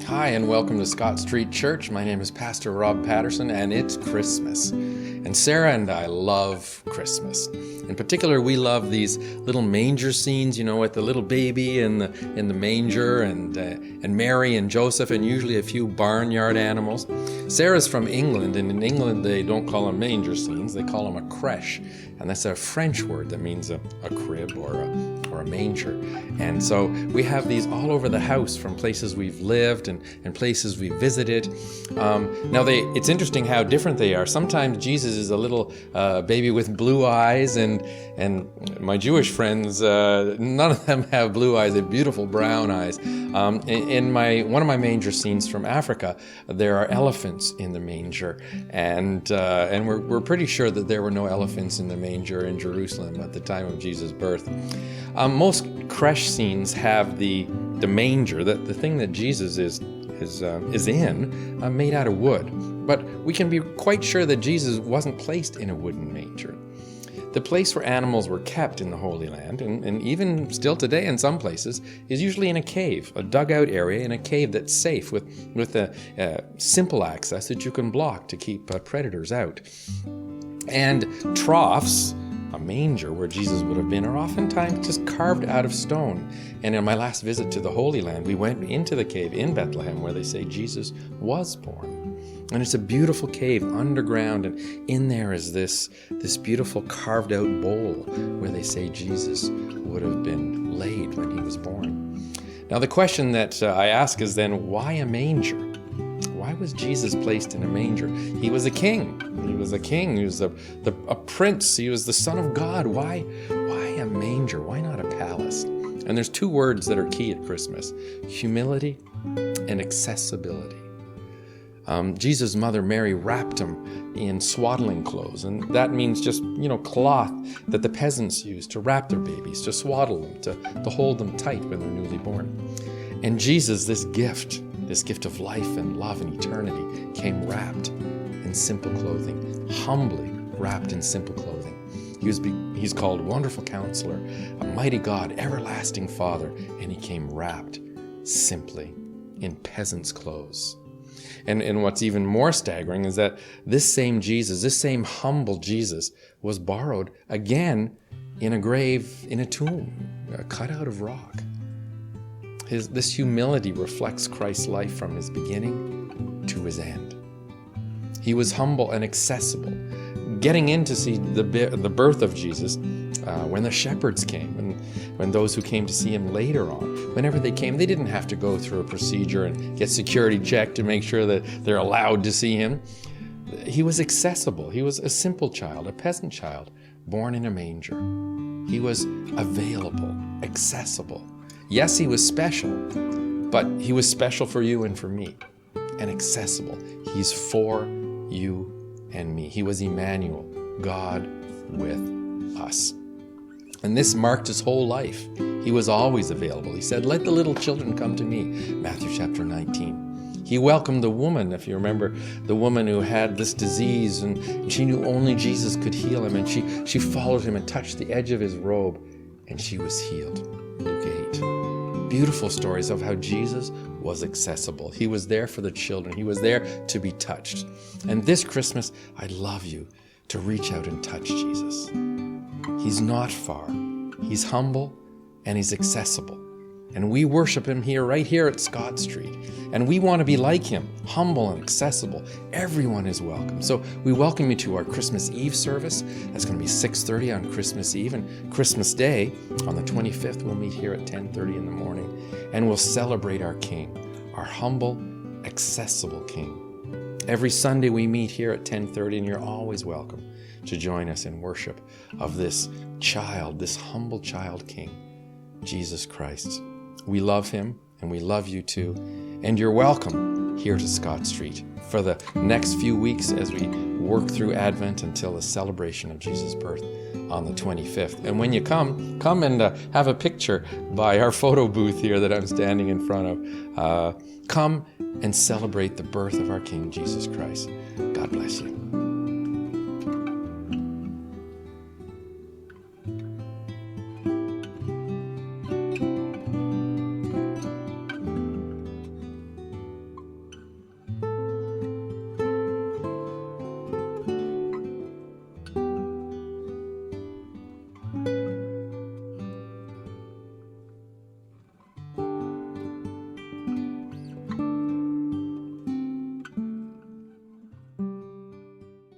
Hi, and welcome to Scott Street Church. My name is Pastor Rob Patterson, and it's Christmas. And Sarah and I love Christmas. In particular, we love these little manger scenes, with the little baby in the manger, and Mary and Joseph, and usually a few barnyard animals. Sarah's from England, and in England they don't call them manger scenes; they call them a crèche, and that's a French word that means a crib or a manger. And so we have these all over the house from places we've lived and places we visited. It's interesting how different they are. Sometimes Jesus is a little baby with blue eyes, and my Jewish friends, none of them have blue eyes. They have beautiful brown eyes. In one of my manger scenes from Africa, there are elephants in the manger, and we're pretty sure that there were no elephants in the manger in Jerusalem at the time of Jesus' birth. Most crèche scenes have the manger, the thing that Jesus is in, made out of wood. But we can be quite sure that Jesus wasn't placed in a wooden manger. The place where animals were kept in the Holy Land, and even still today in some places, is usually in a cave, a dugout area in a cave that's safe with a simple access that you can block to keep predators out. And troughs, a manger where Jesus would have been, are oftentimes just carved out of stone. And in my last visit to the Holy Land, we went into the cave in Bethlehem where they say Jesus was born. And it's a beautiful cave underground, and in there is this beautiful carved out bowl where they say Jesus would have been laid when he was born. Now the question that I ask is then, why a manger? Why was Jesus placed in a manger? He was a king. He was a king. He was a prince. He was the Son of God. Why a manger? Why not a palace? And there's two words that are key at Christmas: humility and accessibility. Jesus' mother Mary wrapped him in swaddling clothes, and that means just cloth that the peasants used to wrap their babies, to swaddle them, to hold them tight when they're newly born. And Jesus, this gift of life and love and eternity, came wrapped in simple clothing, humbly wrapped in simple clothing. He's called Wonderful Counselor, a mighty God, everlasting Father, and he came wrapped simply in peasant's clothes. And what's even more staggering is that this same Jesus, this same humble Jesus, was borrowed again in a grave, in a tomb, cut out of rock. This humility reflects Christ's life from his beginning to his end. He was humble and accessible, getting in to see the birth of Jesus when the shepherds came, and when those who came to see him later on, whenever they came, they didn't have to go through a procedure and get security checked to make sure that they're allowed to see him. He was accessible. He was a simple child, a peasant child, born in a manger. He was available, accessible. Yes, he was special, but he was special for you and for me, and accessible. He's for you and me. He was Emmanuel, God with us. And this marked his whole life. He was always available. He said, "Let the little children come to me," Matthew chapter 19. He welcomed the woman, if you remember, the woman who had this disease, and she knew only Jesus could heal him, and she followed him and touched the edge of his robe, and she was healed. Luke 8. Beautiful stories of how Jesus was accessible. He was there for the children. He was there to be touched. And this Christmas, I'd love you to reach out and touch Jesus. He's not far. He's humble and he's accessible. And we worship him right here at Scott Street. And we want to be like him, humble and accessible. Everyone is welcome. So we welcome you to our Christmas Eve service. That's going to be 6:30 on Christmas Eve. And Christmas Day, on the 25th, we'll meet here at 10:30 in the morning. And we'll celebrate our King, our humble, accessible King. Every Sunday we meet here at 10:30, and you're always welcome to join us in worship of this child, this humble child King, Jesus Christ. We love him, and we love you too. And you're welcome here to Scott Street for the next few weeks as we work through Advent until the celebration of Jesus' birth on the 25th. And when you come and have a picture by our photo booth here that I'm standing in front of. Come and celebrate the birth of our King, Jesus Christ. God bless you.